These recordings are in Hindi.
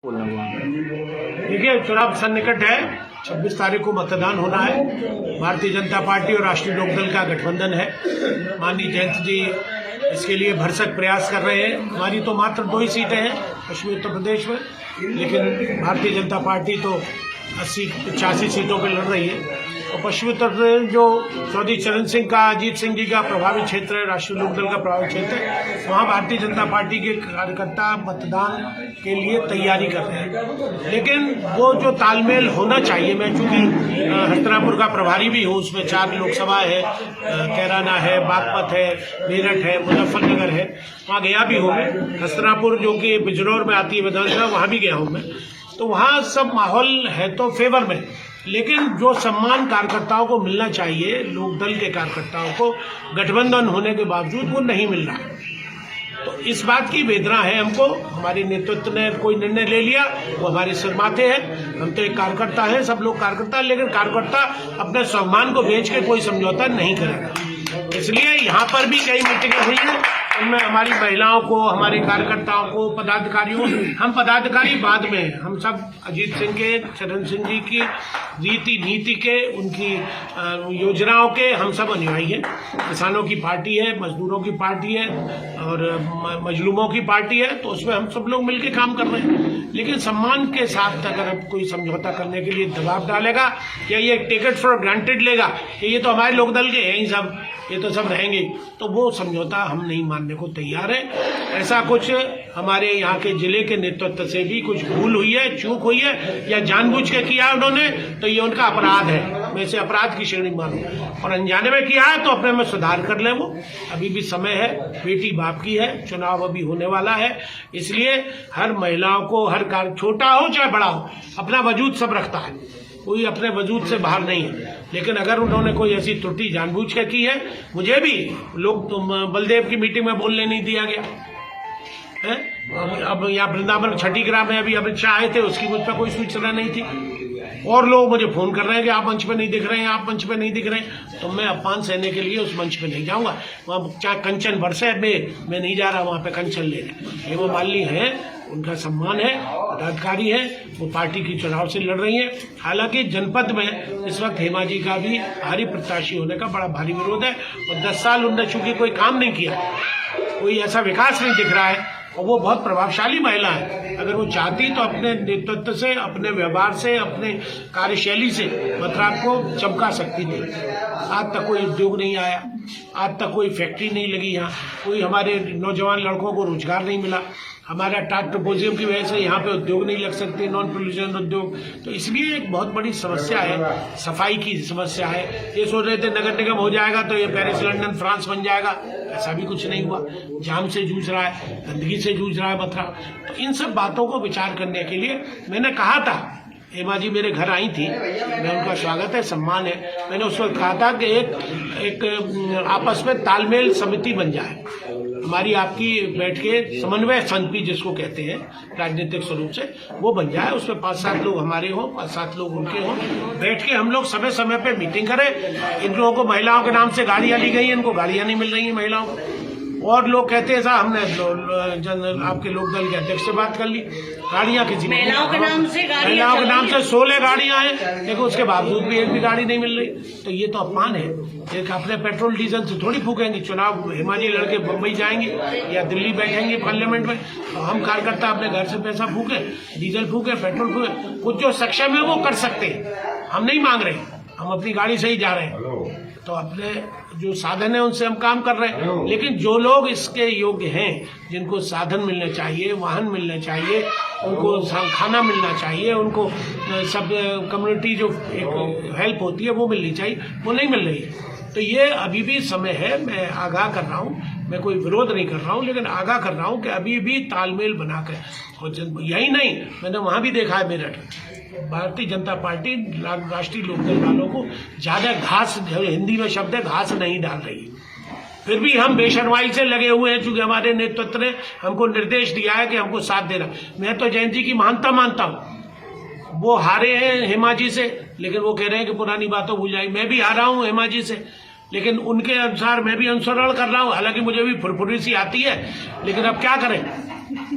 देखिए, चुनाव सन्निकट है। 26 तारीख को मतदान होना है। भारतीय जनता पार्टी और राष्ट्रीय लोकदल का गठबंधन है। माननीय जयंत जी इसके लिए भरसक प्रयास कर रहे हैं। हमारी तो मात्र 2 ही सीटें हैं पश्चिमी उत्तर प्रदेश में, लेकिन भारतीय जनता पार्टी तो 80-85 सीटों पर लड़ रही है। और पश्चिमी उत्तर प्रदेश जो चौधरी चरण सिंह का, अजीत सिंह जी का प्रभावित क्षेत्र है, राष्ट्रीय लोकदल का प्रभावित क्षेत्र है, वहाँ भारतीय जनता पार्टी के कार्यकर्ता मतदान के लिए तैयारी कर रहे हैं। लेकिन वो जो तालमेल होना चाहिए, मैं चूंकि हस्तिनापुर का प्रभारी भी हूँ, उसमें 4 लोकसभा है, कैराना है, बागपत है, मेरठ है, मुजफ्फरनगर है, वहाँ गया भी हूँ। हस्तिनापुर जो कि बिजनौर में आती है विधानसभा, वहाँ भी गया हूँ मैं। तो वहाँ सब माहौल है तो फेवर में, लेकिन जो सम्मान कार्यकर्ताओं को मिलना चाहिए, लोकदल के कार्यकर्ताओं को गठबंधन होने के बावजूद वो नहीं मिल रहा है। तो इस बात की वेदना है हमको। हमारे नेतृत्व ने कोई निर्णय ले लिया, वो हमारे सिर माथे है। हम तो एक कार्यकर्ता है, सब लोग कार्यकर्ता है, लेकिन कार्यकर्ता अपने सम्मान को बेच के कोई समझौता नहीं करेगा। इसलिए यहाँ पर भी कई मीटिंगें हुई हैं, उनमें हमारी महिलाओं को, हमारे कार्यकर्ताओं को, पदाधिकारियों, हम पदाधिकारी बाद में, हम सब अजीत सिंह के, चरण सिंह जी की रीति नीति के, उनकी योजनाओं के हम सब अनुयायी हैं। किसानों की पार्टी है, मजदूरों की पार्टी है और मजलूमों की पार्टी है, तो उसमें हम सब लोग मिलकर काम कर रहे हैं। लेकिन सम्मान के साथ अगर कोई समझौता करने के लिए दबाव डालेगा या ये टिकट फॉर ग्रांटेड लेगा कि ये तो हमारे लोकदल के हैं ही सब, ये तो सब रहेंगे, तो वो समझौता हम नहीं मानने को तैयार है। ऐसा कुछ हमारे यहाँ के जिले के नेतृत्व से भी कुछ भूल हुई है, चूक हुई है, या जानबूझ के किया उन्होंने, तो ये उनका अपराध है। मैं इसे अपराध की श्रेणी मानूं। और अनजाने में किया है तो अपने में सुधार कर ले। वो अभी भी समय है, बेटी बाप की है, चुनाव अभी होने वाला है। इसलिए हर महिलाओं को, हर कार्य, छोटा हो चाहे बड़ा हो, अपना वजूद सब रखता है, कोई अपने वजूद से बाहर नहीं है। लेकिन अगर उन्होंने कोई ऐसी त्रुटि जानबूझ के की है, मुझे भी लोग बलदेव की मीटिंग में बोलने नहीं दिया गया है। अब यहाँ वृंदावन छठी ग्राम में अभी अमित शाह आए थे, उसकी मुझ पर कोई सूचना नहीं थी। और लोग मुझे फोन कर रहे हैं कि आप मंच पे नहीं दिख रहे हैं, आप मंच पे नहीं दिख रहे हैं। तो मैं अपमान सहने के लिए उस मंच पे नहीं जाऊंगा। वहाँ चाहे कंचन बरसे, मैं नहीं जा रहा वहाँ पे कंचन लेने। हेमा मालिनी है, उनका सम्मान है, पदाधिकारी है, वो पार्टी की चुनाव से लड़ रही है। हालांकि जनपद में इस वक्त हेमा जी का भी भारी प्रत्याशी होने का बड़ा भारी विरोध है। और 10 साल उन्होंने चूंकि कोई काम नहीं किया, कोई ऐसा विकास नहीं दिख रहा है, और वो बहुत प्रभावशाली महिला है। अगर वो चाहती तो अपने नेतृत्व से, अपने व्यवहार से, अपने कार्यशैली से मथुरा को चमका सकती थी। आज तक कोई उद्योग नहीं आया, आज तक कोई फैक्ट्री नहीं लगी, यहाँ कोई हमारे नौजवान लड़कों को रोजगार नहीं मिला। हमारा टाट टोपोजियम की वजह से यहाँ पे उद्योग नहीं लग सकते, नॉन पोल्यूशन उद्योग। तो इसलिए एक बहुत बड़ी समस्या है, सफाई की समस्या है। ये सोच रहे थे नगर निगम हो जाएगा तो ये पेरिस, लंदन, फ्रांस बन जाएगा, ऐसा भी कुछ नहीं हुआ। जाम से जूझ रहा है, गंदगी से जूझ रहा है मथुरा। तो इन सब बातों को विचार करने के लिए मैंने कहा था, हेमा जी मेरे घर आई थी, मैं उनका स्वागत है, सम्मान है। मैंने उस वक्त कहा था कि एक आपस में तालमेल समिति बन जाए, हमारी आपकी बैठ के समन्वय समिति जिसको कहते हैं राजनीतिक स्वरूप से, वो बन जाए। उसमें 5-7 लोग हमारे हों, 5-7 लोग उनके हों, बैठ के हम लोग समय समय पे मीटिंग करें। इन लोगों को महिलाओं के नाम से गाड़ियां ली गई हैं, इनको गाड़ियां नहीं मिल रही हैं महिलाओं को। और लोग कहते हैं साहब हमने आपके लोकदल के अध्यक्ष से बात कर ली, गाड़ियां किसी महिलाओं के नाम से 16 गाड़ियां हैं, लेकिन उसके बावजूद भी एक भी गाड़ी नहीं मिल रही। तो ये तो अपमान है। एक अपने पेट्रोल डीजल से थोड़ी फूकेंगे। चुनाव हेमा जी लड़के बम्बई जाएंगे या दिल्ली बैठेंगे पार्लियामेंट में, तो हम कार्यकर्ता अपने घर से पैसा फूके, डीजल फूके, पेट्रोल फूके। कुछ जो सक्षम है वो कर सकते हैं, हम नहीं मांग रहे, हम अपनी गाड़ी से ही जा रहे हैं। तो अपने जो साधन है उनसे हम काम कर रहे हैं। लेकिन जो लोग इसके योग्य हैं, जिनको साधन मिलने चाहिए, वाहन मिलने चाहिए, उनको खाना मिलना चाहिए, उनको सब कम्युनिटी जो एक हेल्प होती है वो मिलनी चाहिए, वो नहीं मिल रही है। तो ये अभी भी समय है। मैं आगाह कर रहा हूँ, मैं कोई विरोध नहीं कर रहा हूँ, लेकिन आगाह कर रहा हूँ कि अभी भी तालमेल बनाकर। यही नहीं, मैंने वहाँ भी देखा है मेरठ, भारतीय जनता पार्टी राष्ट्रीय लोकदल वालों को ज्यादा घास, हिंदी में शब्द है घास, नहीं डाल रही। फिर भी हम बेशर्माई से लगे हुए हैं, चूंकि हमारे नेतृत्व ने हमको निर्देश दिया है कि हमको साथ देना। मैं तो जयंत जी की महानता मानता हूँ। वो हारे हैं हेमा जी से, लेकिन वो कह रहे हैं कि पुरानी बातों भूल जाए। मैं भी हारा हूँ हेमा जी से, लेकिन उनके अनुसार मैं भी अनुसरण कर रहा हूँ। हालांकि मुझे भी फुरफुरी सी आती है, लेकिन अब क्या करें।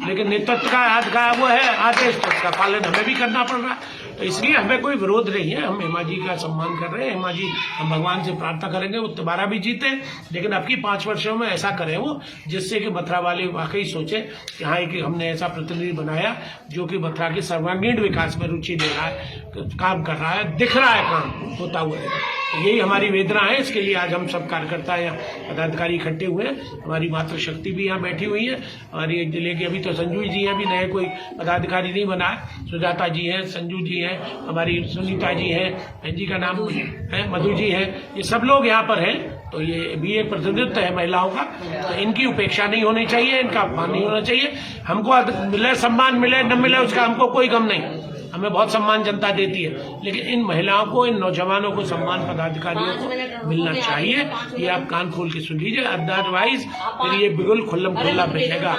लेकिन नेतृत्व का हाथ का वो है आदेश, तो उसका पालन हमें भी करना पड़ रहा है। तो इसलिए हमें कोई विरोध नहीं है, हम हेमा जी का सम्मान कर रहे हैं। हेमा जी, हम भगवान से प्रार्थना करेंगे वो दोबारा भी जीते, लेकिन अब की 5 वर्षों में ऐसा करें वो जिससे कि मथुरा वाले वाकई सोचे कि हाँ कि हमने ऐसा प्रतिनिधि बनाया जो कि मथुरा के सर्वांगीण विकास में रुचि ले रहा है, काम कर रहा है, दिख रहा है काम होता हुआ है। तो यही हमारी वेदना है। इसके लिए आज हम सब कार्यकर्ता या पदाधिकारी इकट्ठे हुए हैं। हमारी मातृशक्ति भी यहाँ बैठी हुई है और ये जिले के अभी तो संजू जी हैं, अभी नए कोई पदाधिकारी नहीं बना है। सुजाता जी हैं, संजू जी हैं, हमारी सुनीता जी हैं, बहन जी का नाम है मधु जी है, ये सब लोग यहाँ पर हैं। तो ये भी एक प्रतिनिधित्व है महिलाओं का, तो इनकी उपेक्षा नहीं होनी चाहिए, इनका अपमान नहीं होना चाहिए। हमको मिले सम्मान मिले न मिले उसका हमको कोई गम नहीं, हमें बहुत सम्मान जनता देती है, लेकिन इन महिलाओं को, इन नौजवानों को सम्मान पदाधिकारियों को मिलना चाहिए। ये आप कान खोल के सुन लीजिए, अदरवाइज फिर ये बिल्कुल खुल्लम खुल्ला बचेगा।